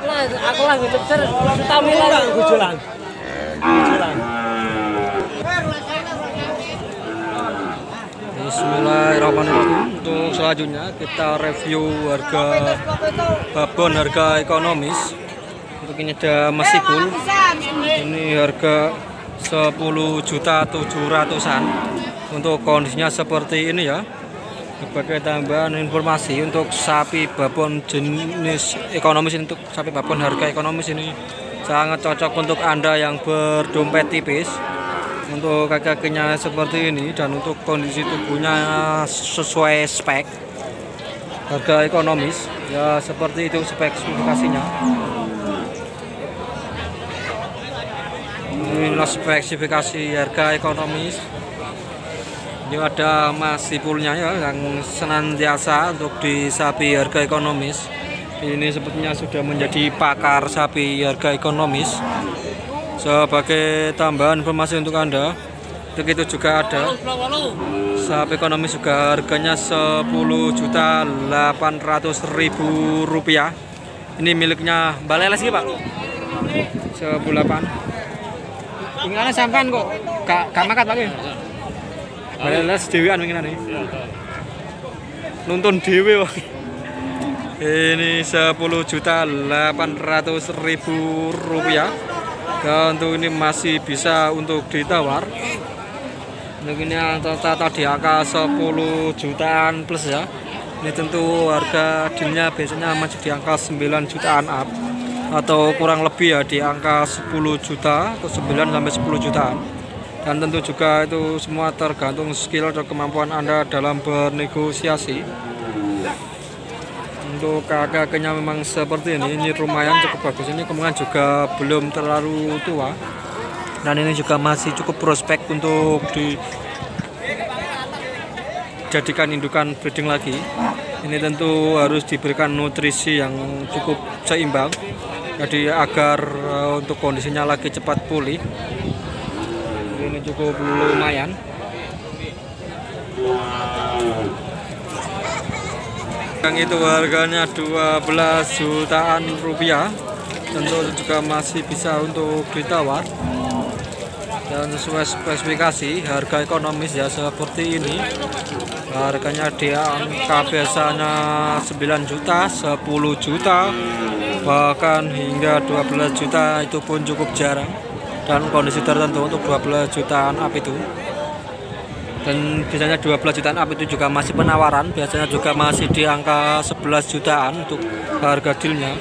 Aku lagi ngecer stamina gujulan. Bismillahirrahmanirrahim. Untuk selanjutnya kita review harga babon harga ekonomis. Untuk ini ada mesikul. Ini harga 10.700.000-an. Untuk kondisinya seperti ini ya. Sebagai tambahan informasi untuk sapi babon jenis ekonomis, untuk sapi babon harga ekonomis ini sangat cocok untuk Anda yang berdompet tipis. Untuk kaki-kakinya seperti ini dan untuk kondisi tubuhnya sesuai spek harga ekonomis ya, seperti itu spesifikasinya. Inilah spesifikasi harga ekonomis. Ini ada masipulnya ya, yang senantiasa untuk di sapi harga ekonomis. Ini sepertinya sudah menjadi pakar sapi harga ekonomis. Sebagai tambahan informasi untuk Anda, untuk itu juga ada sapi ekonomis juga harganya 10.800.000 rupiah. Ini miliknya Mbak Leles sih Pak. 10.800. Ingatnya sampean kok gak makat Pak. Leles dewean winginan nih. Nuntun dewe Pak. Ini 10.800.000 rupiah. Dan untuk ini masih bisa untuk ditawar. Untuk ini rata-rata di angka 10 jutaan plus ya. Ini tentu harga dealnya biasanya masih di angka 9 jutaan up, atau kurang lebih ya di angka 10 juta atau 9 sampai 10 jutaan. Dan tentu juga itu semua tergantung skill atau kemampuan Anda dalam bernegosiasi. Untuk kakaknya memang seperti ini lumayan cukup bagus. Ini kemungkinan juga belum terlalu tua. Dan ini juga masih cukup prospek untuk dijadikan indukan breeding lagi. Ini tentu harus diberikan nutrisi yang cukup seimbang. Jadi agar untuk kondisinya lagi cepat pulih. Ini cukup lumayan. Yang itu harganya 12 jutaan rupiah. Tentu juga masih bisa untuk ditawar. Dan sesuai spesifikasi harga ekonomis ya seperti ini. Harganya di angka biasanya 9 juta, 10 juta, bahkan hingga 12 juta itu pun cukup jarang. Dan kondisi tertentu untuk 12 jutaan up itu. Dan biasanya 12 jutaan up itu juga masih penawaran, biasanya juga masih di angka 11 jutaan untuk harga dealnya.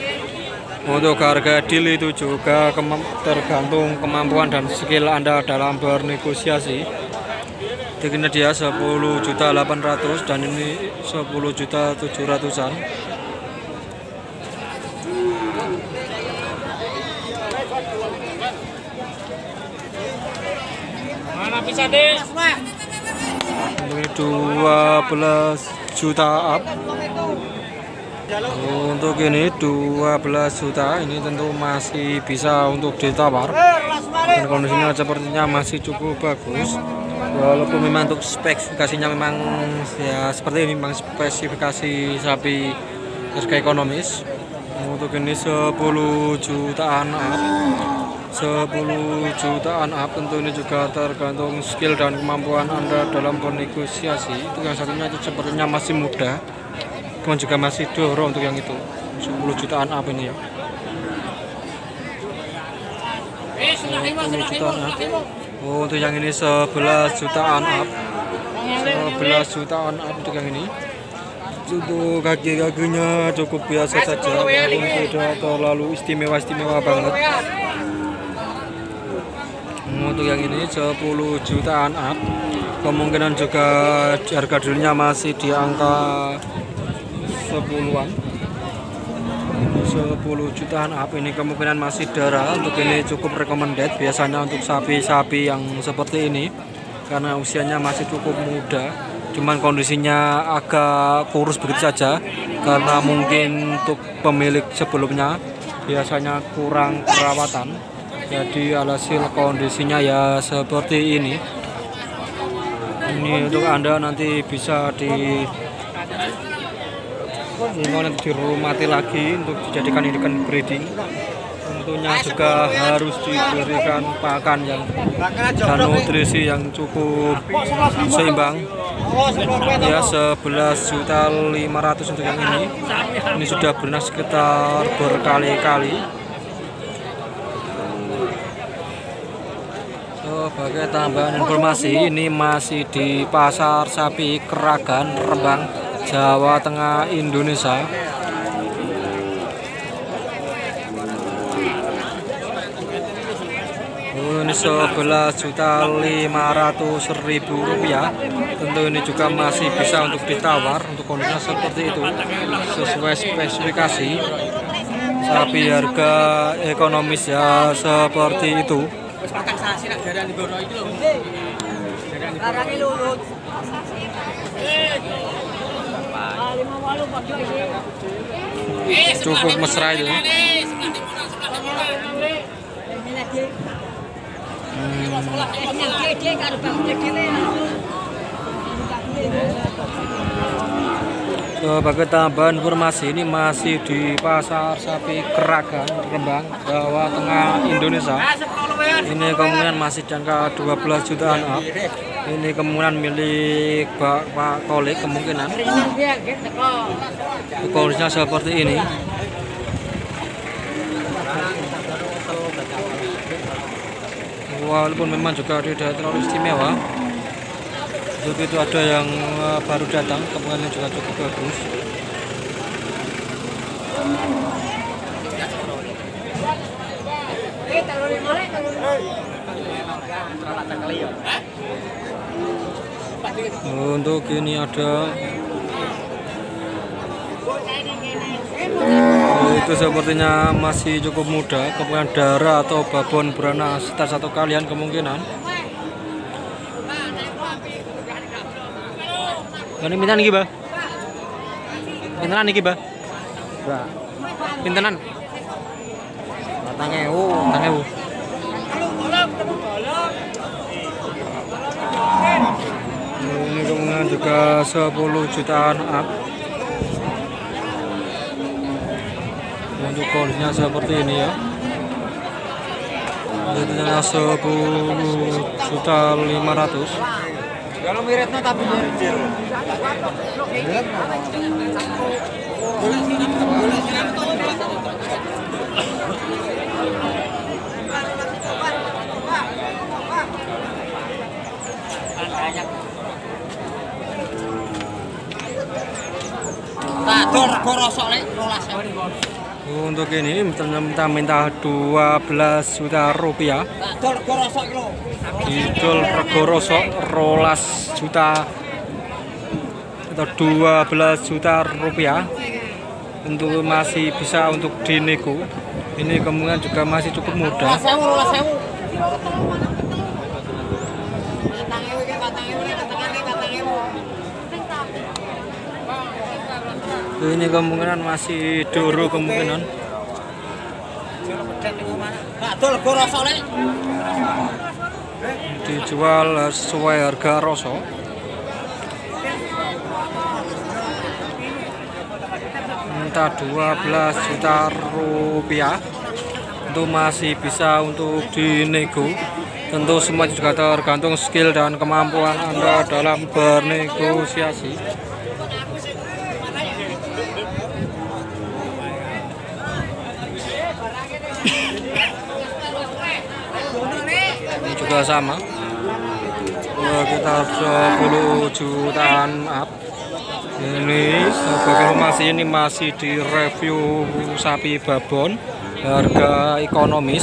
Untuk harga deal itu juga tergantung kemampuan dan skill Anda dalam bernegosiasi. Ini dia 10.800.000 dan ini 10.700.000-an. Mana bisa deh? Ini 12 juta up. Untuk ini 12 juta, ini tentu masih bisa untuk ditawar. Dan kondisinya sepertinya masih cukup bagus. Walaupun memang untuk spesifikasinya memang ya seperti ini, memang spesifikasi sapi harga ekonomis. Untuk ini 10 jutaan up. 10 jutaan up, tentu ini juga tergantung skill dan kemampuan Anda dalam bernegosiasi. Itu yang satunya itu sepertinya masih muda, kemudian juga masih dorong untuk yang itu 10 jutaan up ini ya. 10 jutaan up. Oh, untuk yang ini 11 jutaan up. 11 jutaan up untuk yang ini. Untuk kaki-kakinya cukup biasa saja, tidak terlalu istimewa banget. Untuk yang ini 10 jutaan up, kemungkinan juga harga dulunya masih di angka 10-an. 10 jutaan up ini kemungkinan masih darah. Untuk ini cukup recommended biasanya untuk sapi-sapi yang seperti ini, karena usianya masih cukup muda, cuman kondisinya agak kurus begitu saja karena mungkin untuk pemilik sebelumnya biasanya kurang perawatan. Jadi alhasil kondisinya ya seperti ini. Ini untuk Anda nanti bisa Ini mau nanti dirumati lagi untuk dijadikan ikan breeding. Tentunya juga harus diberikan pakan yang dan nutrisi yang cukup seimbang. Ya 11.500.000 untuk yang ini. Ini sudah beranak sekitar berkali-kali. Sebagai tambahan informasi, ini masih di Pasar Sapi Keragan, Rembang, Jawa Tengah, Indonesia. Ini 11.500.000 rupiah. Tentu ini juga masih bisa untuk ditawar untuk kondisinya seperti itu sesuai spesifikasi. Sapi harga ekonomis ya seperti itu. Cukup mesra itu. Sebagai tambahan informasi, ini masih di Pasar Sapi Keragan, Rembang, Jawa Tengah, Indonesia. Ini kemungkinan masih jangka 12 jutaan up. Ini kemungkinan milik Pak Kolik kemungkinan. Kondisinya seperti ini. Walaupun memang juga tidak terlalu istimewa. Untuk itu ada yang baru datang, kemungkinan juga cukup bagus. Untuk ini ada itu sepertinya masih cukup muda, kemungkinan darah atau babon beranak sekitar 1 kalian kemungkinan. Ini pintenan iki, Bah? Pintenan iki, Bah? Pintenan? 4.000. Ini kemungkinan juga 10 jutaan up. Untuk kondisinya seperti ini ya. Harganya 10.500.000. Kalau miretno tapi mirip. Untuk ini minta 12 juta rupiah. Didol rego rosok 12 juta atau 12 juta rupiah. Tentu masih bisa untuk dinego. Ini kemungkinan juga masih cukup muda. Ini kemungkinan masih doro kemungkinan. Dijual sesuai harga rosok. Minta 12 juta rupiah. Itu masih bisa untuk dinego. Tentu semua juga tergantung skill dan kemampuan Anda dalam bernegosiasi. Ini juga sama, sekitar 10 jutaan up. Ini sebagai informasi, ini masih di review sapi babon harga ekonomis,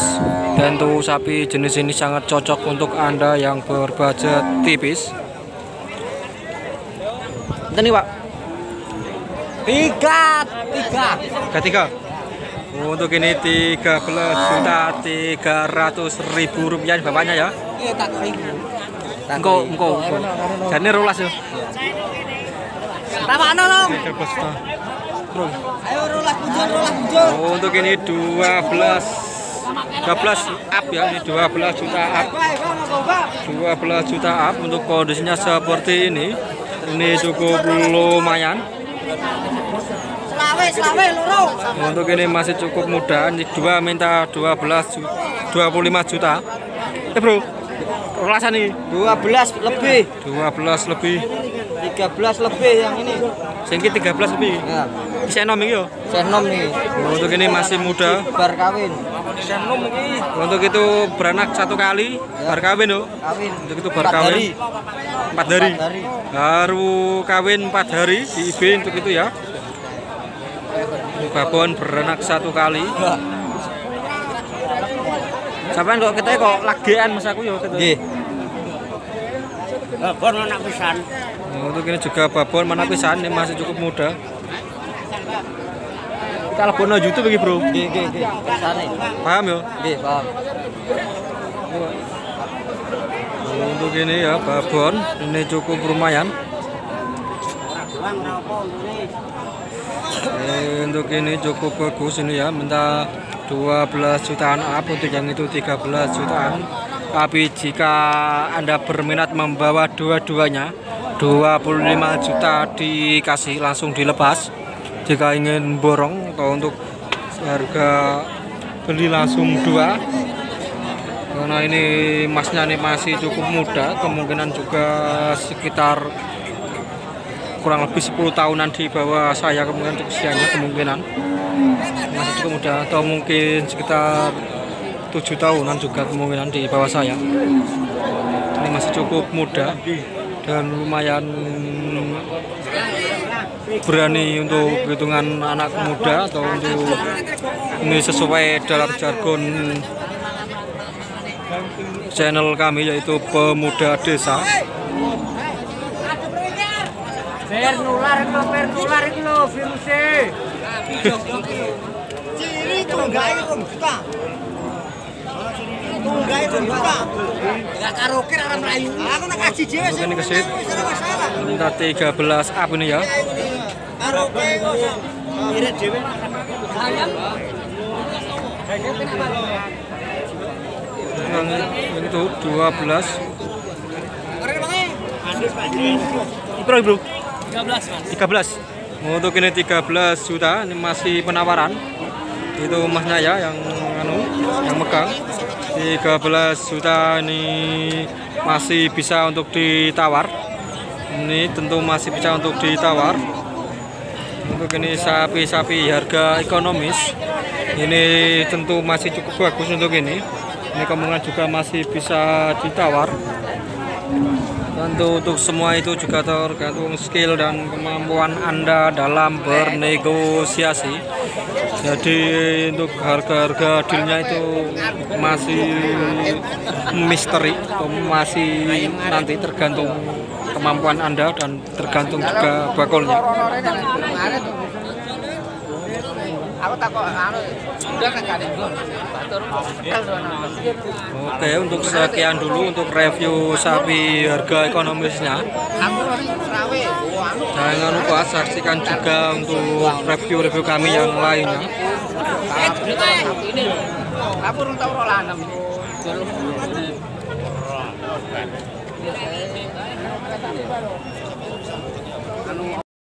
dan tuh sapi jenis ini sangat cocok untuk Anda yang berbudget tipis. Ini Pak, 3. Untuk ini 13.300.000 rupiah bapaknya ya. Engkau. Jane rolas ya. Tamakno dong. 13. Ayo rolas bujur. Untuk ini 12 up ya, ini 12 juta up. 12 juta up untuk kondisinya seperti ini. Ini cukup lumayan. Selawe loro. Untuk ini masih cukup muda. Ini dua minta 25 juta. Bro, rolasan nih 12 lebih. 12 lebih. 13 lebih yang ini. Sengki 13 lebih. Ya. Bisa nom iki yo. Senom nih. Untuk ini masih muda. Bar kawin. Untuk itu beranak 1 kali, bar kawin yo. Kawin. Untuk itu bar kawin 4 hari. Baru kawin 4 hari di IB untuk itu ya. Babon beranak 1 kali. Sampeyan kok kita kok lagean mas aku yo gitu. Nggih. Babon anak pisan. Untuk ini juga babon mana pisan ini masih cukup muda. Kalau bono YouTube bagi bro. Nggih. Kesane. Paham yo? Nggih, paham. Untuk ini ya babon ini cukup lumayan. Untuk ini cukup bagus ini ya, minta 12 jutaan up, untuk yang itu 13 jutaan. Tapi jika Anda berminat membawa dua-duanya 25 juta dikasih langsung dilepas. Jika ingin borong atau untuk harga beli langsung 2. Karena ini masnya ini masih cukup muda, kemungkinan juga sekitar kurang lebih 10 tahunan di bawah saya, kemungkinan untuk usianya kemungkinan masih cukup muda, atau mungkin sekitar 7 tahunan juga kemungkinan di bawah saya. Ini masih cukup muda dan lumayan berani untuk hitungan anak muda, atau untuk ini sesuai dalam jargon channel kami yaitu Pemuda Desa. Biar nular itu lo virusnya. Ciri tunggai rong juta. Tunggai rong juta. Enggak karaoke ora mlayu. Aku nak kaji dhewe Untuk ini kesit minta 13 up ini ya. karaoke kok irit dhewe. Yang itu 12. Bro, 13. Untuk ini 13 juta, ini masih penawaran. Itu emasnya ya yang megang. 13 juta ini masih bisa untuk ditawar. Ini tentu masih bisa untuk ditawar. Untuk ini sapi-sapi harga ekonomis. Ini tentu masih cukup bagus untuk ini. Ini kemungkinan juga masih bisa ditawar. Tentu untuk semua itu juga tergantung skill dan kemampuan Anda dalam bernegosiasi. Jadi untuk harga-harga dealnya itu masih misteri, atau masih nanti tergantung kemampuan Anda dan tergantung juga bakolnya. Oke, untuk sekian dulu untuk review sapi harga ekonomisnya. Jangan lupa saksikan juga untuk review-review kami yang lainnya.